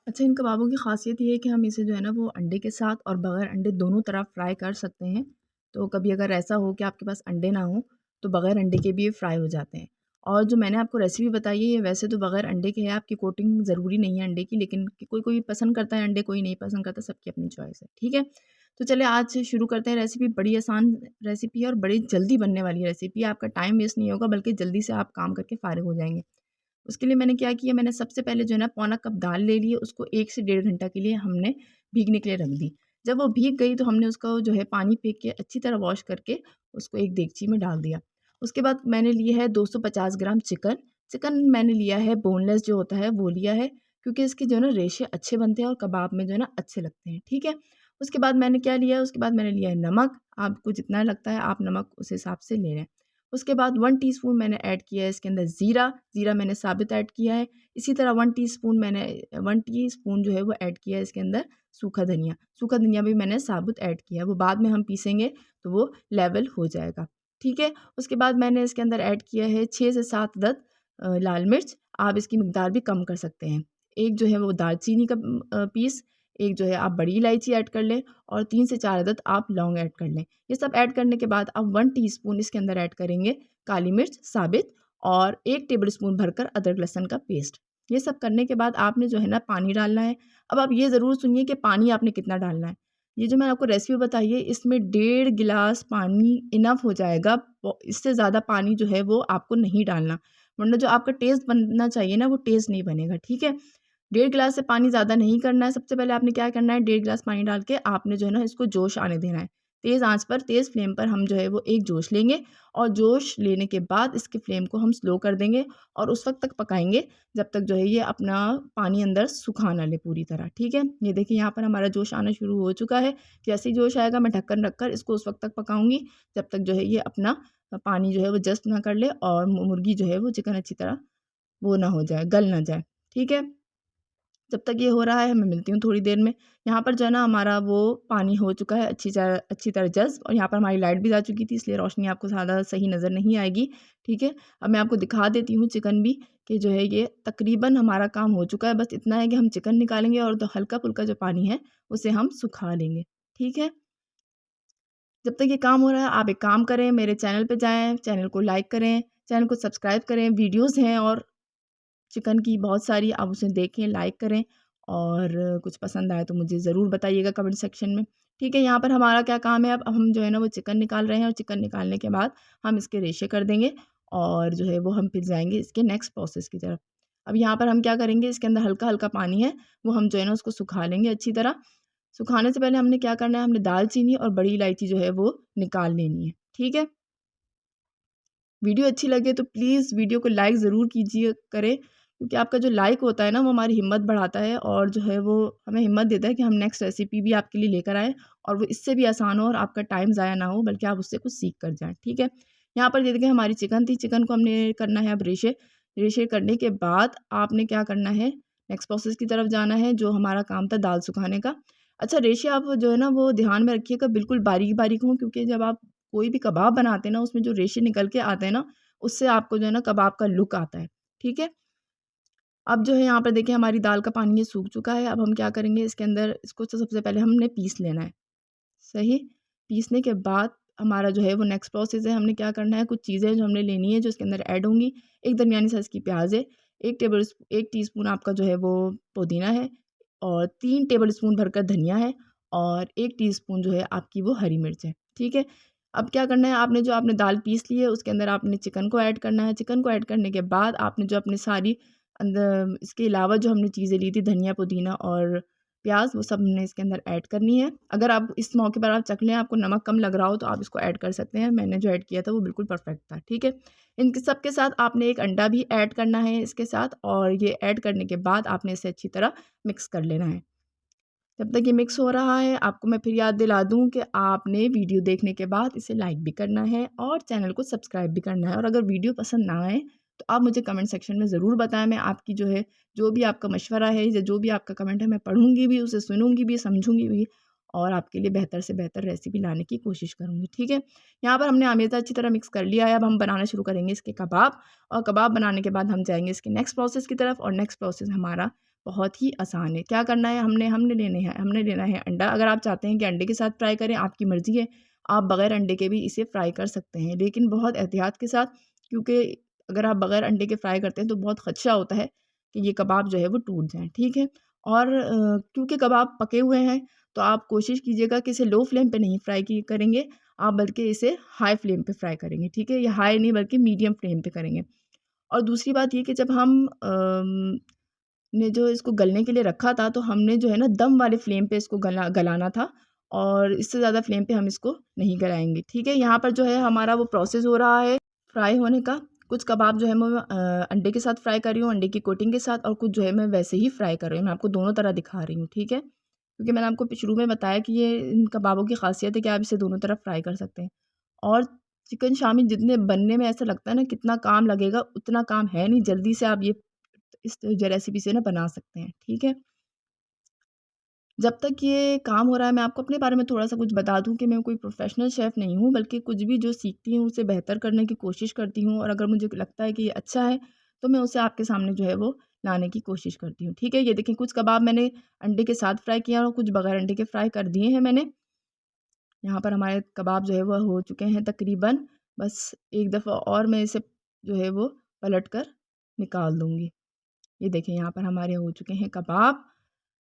अच्छा, इन कबाबों की ख़ासियत ये है कि हम इसे जो है ना वो अंडे के साथ और बग़ैर अंडे दोनों तरह फ्राई कर सकते हैं। तो कभी अगर ऐसा हो कि आपके पास अंडे ना हों, तो बग़ैर अंडे के भी ये फ्राई हो जाते हैं। और जो मैंने आपको रेसिपी बताई है, ये वैसे तो बग़ैर अंडे के है, आपकी कोटिंग ज़रूरी नहीं है अंडे की, लेकिन कोई-कोई पसंद करता है अंडे, कोई नहीं पसंद करता, सबकी अपनी चॉइस है, ठीक है? तो चलिए आज से शुरू करते हैं रेसिपी। बड़ी आसान रेसिपी है और बड़ी जल्दी बनने वाली रेसिपी है। आपका टाइम वेस्ट नहीं होगा, बल्कि जल्दी से आप काम करके फ़ारिग हो जाएँगे। उसके लिए मैंने क्या किया, मैंने सबसे पहले जो है ना पौना कप दाल ले ली है, उसको 1 से डेढ़ घंटा के लिए हमने भीगने के लिए रख दी। जब वो भीग गई तो हमने उसको जो है पानी फेंक के अच्छी तरह वॉश करके उसको एक देगची में डाल दिया। उसके बाद मैंने लिया है 250 ग्राम चिकन। चिकन मैंने लिया है बोनलेस जो होता है वो लिया है, क्योंकि इसके जो है ना रेशे अच्छे बनते हैं और कबाब में जो है ना अच्छे लगते हैं, ठीक है? उसके बाद मैंने क्या लिया है, उसके बाद मैंने लिया है नमक। आपको जितना लगता है आप नमक उस हिसाब से ले लें। उसके बाद 1 टीस्पून मैंने ऐड किया है इसके अंदर ज़ीरा, ज़ीरा मैंने साबित ऐड किया है। इसी तरह 1 टीस्पून जो है वो ऐड किया है इसके अंदर सूखा धनिया भी मैंने साबुत ऐड किया है, वो बाद में हम पीसेंगे तो वो लेवल हो जाएगा, ठीक है? उसके बाद मैंने इसके अंदर ऐड किया है 6 से 7 अदद लाल मिर्च, आप इसकी मिक़दार भी कम कर सकते हैं। एक जो है वो दालचीनी का पीस, एक जो है आप बड़ी इलायची ऐड कर लें और 3 से 4 अदद आप लौंग ऐड कर लें। ये सब ऐड करने के बाद आप 1 टीस्पून इसके अंदर ऐड करेंगे काली मिर्च साबित और 1 टेबलस्पून भरकर अदरक लहसुन का पेस्ट। ये सब करने के बाद आपने जो है ना पानी डालना है। अब आप ये ज़रूर सुनिए कि पानी आपने कितना डालना है। ये जो मैंने आपको रेसिपी बताई है, इसमें 1.5 गिलास पानी इनफ हो जाएगा। इससे ज़्यादा पानी जो है वो आपको नहीं डालना, वरना जो आपका टेस्ट बनना चाहिए ना वो टेस्ट नहीं बनेगा, ठीक है? 1.5 गिलास से पानी ज़्यादा नहीं करना है। सबसे पहले आपने क्या करना है, 1.5 गिलास पानी डाल के आपने जो है ना इसको जोश आने देना है। तेज़ आँच पर, तेज़ फ्लेम पर हम जो है वो एक जोश लेंगे और जोश लेने के बाद इसकी फ्लेम को हम स्लो कर देंगे और उस वक़्त तक पकाएँगे जब तक जो है ये अपना पानी अंदर सुखा ना ले पूरी तरह, ठीक है? ये देखिए यहाँ पर हमारा जोश आना शुरू हो चुका है। जैसे ही जोश आएगा मैं ढक्कन रखकर इसको उस वक़्त तक पकाऊँगी जब तक जो है ये अपना पानी जो है वो जस्ट ना कर ले और मुर्गी जो है वो चिकन अच्छी तरह वो ना हो जाए, गल ना जाए, ठीक है? जब तक ये हो रहा है मैं मिलती हूँ थोड़ी देर में। यहाँ पर जो है ना हमारा वो पानी हो चुका है अच्छी तरह जज़्ब, और यहाँ पर हमारी लाइट भी जा चुकी थी, इसलिए रोशनी आपको ज़्यादा सही नज़र नहीं आएगी, ठीक है? अब मैं आपको दिखा देती हूँ चिकन भी कि जो है ये तकरीबन हमारा काम हो चुका है। बस इतना है कि हम चिकन निकालेंगे और जो हल्का-फुल्का जो पानी है उसे हम सुखा लेंगे, ठीक है? जब तक ये काम हो रहा है आप एक काम करें, मेरे चैनल पे जाएँ, चैनल को लाइक करें, चैनल को सब्सक्राइब करें। वीडियोज़ हैं और चिकन की बहुत सारी, आप उसे देखें, लाइक करें और कुछ पसंद आए तो मुझे ज़रूर बताइएगा कमेंट सेक्शन में। ठीक है, यहाँ पर हमारा क्या काम है, अब हम जो है ना वो चिकन निकाल रहे हैं और चिकन निकालने के बाद हम इसके रेशे कर देंगे और जो है वो हम फिर जाएँगे इसके नेक्स्ट प्रोसेस की तरफ। अब यहाँ पर हम क्या करेंगे, इसके अंदर हल्का-हल्का पानी है, वो हम जो है ना उसको सुखा लेंगे अच्छी तरह। सुखाने से पहले हमने क्या करना है, हमने दालचीनी और बड़ी इलायची जो है वो निकाल लेनी है। ठीक है? वीडियो अच्छी लगे तो प्लीज़ वीडियो को लाइक ज़रूर कीजिए करें, क्योंकि आपका जो लाइक होता है ना वो हमारी हिम्मत बढ़ाता है और जो है वो हमें हिम्मत देता है कि हम नेक्स्ट रेसिपी भी आपके लिए लेकर आएँ और वो इससे भी आसान हो और आपका टाइम ज़ाया ना हो, बल्कि आप उससे कुछ सीख कर जाएँ, ठीक है? यहाँ पर ये देखिए हमारी चिकन थी, चिकन को हमने करना है अब रेशे। रेशे करने के बाद आपने क्या करना है, नेक्स्ट प्रोसेस की तरफ जाना है, जो हमारा काम था दाल सुखाने का। अच्छा, रेशे आप जो है ना वो ध्यान में रखिएगा बिल्कुल बारीक-बारीक हों, क्योंकि जब आप कोई भी कबाब बनाते हैं ना उसमें जो रेशे निकल के आते हैं ना, उससे आपको जो है ना कबाब का लुक आता है, ठीक है? अब जो है यहाँ पर देखिए हमारी दाल का पानी ये सूख चुका है। अब हम क्या करेंगे, इसके अंदर इसको तो सबसे पहले हमने पीस लेना है, सही? पीसने के बाद हमारा जो है वो नेक्स्ट प्रोसेस है, हमने क्या करना है, कुछ चीज़ें जो हमने लेनी है जो इसके अंदर ऐड होंगी। एक दरमियानी साइज़ की प्याज़ है, 1 टीस्पून आपका जो है वो पुदीना है और 3 टेबलस्पून भरकर धनिया है और 1 टीस्पून जो है आपकी वो हरी मिर्च है, ठीक है? अब क्या करना है, आपने दाल पीस ली है उसके अंदर आपने चिकन को ऐड करना है। चिकन को ऐड करने के बाद आपने जो अपनी सारी इसके अलावा जो हमने चीज़ें ली थी धनिया, पुदीना और प्याज़, वो सब हमने इसके अंदर ऐड करनी है। अगर आप इस मौके पर आप चख लें, आपको नमक कम लग रहा हो तो आप इसको ऐड कर सकते हैं। मैंने जो ऐड किया था वो बिल्कुल परफेक्ट था, ठीक है? इनके सब के साथ आपने एक अंडा भी ऐड करना है इसके साथ और ये ऐड करने के बाद आपने इसे अच्छी तरह मिक्स कर लेना है। जब तक ये मिक्स हो रहा है, आपको मैं फिर याद दिला दूँ कि आपने वीडियो देखने के बाद इसे लाइक भी करना है और चैनल को सब्सक्राइब भी करना है, और अगर वीडियो पसंद ना आए, तो आप मुझे कमेंट सेक्शन में ज़रूर बताएँ। मैं आपकी जो है, जो भी आपका मशवरा है या जो भी आपका कमेंट है, मैं पढ़ूँगी भी, उसे सुनूँगी भी, समझूँगी भी और आपके लिए बेहतर से बेहतर रेसिपी लाने की कोशिश करूँगी, ठीक है? यहाँ पर हमने आमेज़ा अच्छी तरह मिक्स कर लिया है, अब हम बनाना शुरू करेंगे इसके कबाब और कबाब बनाने के बाद हम जाएँगे इसके नेक्स्ट प्रोसेस की तरफ और नेक्स्ट प्रोसेस हमारा बहुत ही आसान है। क्या करना है, हमने लेना है अंडा। अगर आप चाहते हैं कि अंडे के साथ फ्राई करें, आपकी मर्ज़ी है, आप बग़ैर अंडे के भी इसे फ्राई कर सकते हैं, लेकिन बहुत एहतियात के साथ, क्योंकि अगर आप बग़ैर अंडे के फ्राई करते हैं तो बहुत ख़दशा होता है कि ये कबाब जो है वो टूट जाएँ, ठीक है? और क्योंकि कबाब पके हुए हैं, तो आप कोशिश कीजिएगा कि इसे लो फ्लेम पे नहीं फ्राई की करेंगे, आप बल्कि इसे हाई फ्लेम पे फ्राई करेंगे, ठीक है? या हाई नहीं बल्कि मीडियम फ्लेम पे करेंगे। और दूसरी बात ये कि जब हम ने जो इसको गलने के लिए रखा था, तो हमने जो है ना दम वाले फ्लेम पे इसको गलाना था और इससे ज़्यादा फ्लेम पे हम इसको नहीं गलाएँगे, ठीक है? यहाँ पर जो है हमारा वो प्रोसेस हो रहा है फ्राई होने का। कुछ कबाब जो है मैं अंडे के साथ फ्राई कर रही हूँ, अंडे की कोटिंग के साथ, और कुछ जो है मैं वैसे ही फ्राई कर रही हूँ। मैं आपको दोनों तरह दिखा रही हूँ, ठीक है? क्योंकि मैंने आपको शुरू में बताया कि ये इन कबाबों की ख़ासियत है कि आप इसे दोनों तरफ फ्राई कर सकते हैं। और चिकन शामी जितने बनने में ऐसा लगता है ना कितना काम लगेगा, उतना काम है नहीं, जल्दी से आप ये इस जो रेसिपी से ना बना सकते हैं, ठीक है? जब तक ये काम हो रहा है, मैं आपको अपने बारे में थोड़ा-सा कुछ बता दूँ कि मैं कोई प्रोफ़ेशनल शेफ़ नहीं हूँ, बल्कि कुछ भी जो सीखती हूँ, उसे बेहतर करने की कोशिश करती हूँ, और अगर मुझे लगता है कि ये अच्छा है, तो मैं उसे आपके सामने जो है वो लाने की कोशिश करती हूँ, ठीक है? ये देखें, कुछ कबाब मैंने अंडे के साथ फ्राई किया और कुछ बगैर अंडे के फ्राई कर दिए हैं मैंने। यहाँ पर हमारे कबाब जो है वो हो चुके हैं तकरीबन। बस एक दफ़ा और मैं इसे जो है वो पलट कर निकाल दूँगी। ये देखिए, यहाँ पर हमारे हो चुके हैं कबाब।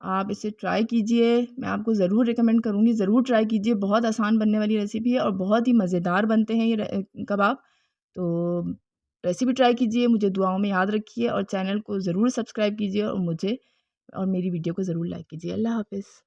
आप इसे ट्राई कीजिए, मैं आपको ज़रूर रिकमेंड करूँगी, ज़रूर ट्राई कीजिए। बहुत आसान बनने वाली रेसिपी है और बहुत ही मज़ेदार बनते हैं ये कबाब। तो रेसिपी ट्राई कीजिए, मुझे दुआओं में याद रखिए और चैनल को ज़रूर सब्सक्राइब कीजिए, और मुझे और मेरी वीडियो को ज़रूर लाइक कीजिए। अल्लाह हाफ़िज़।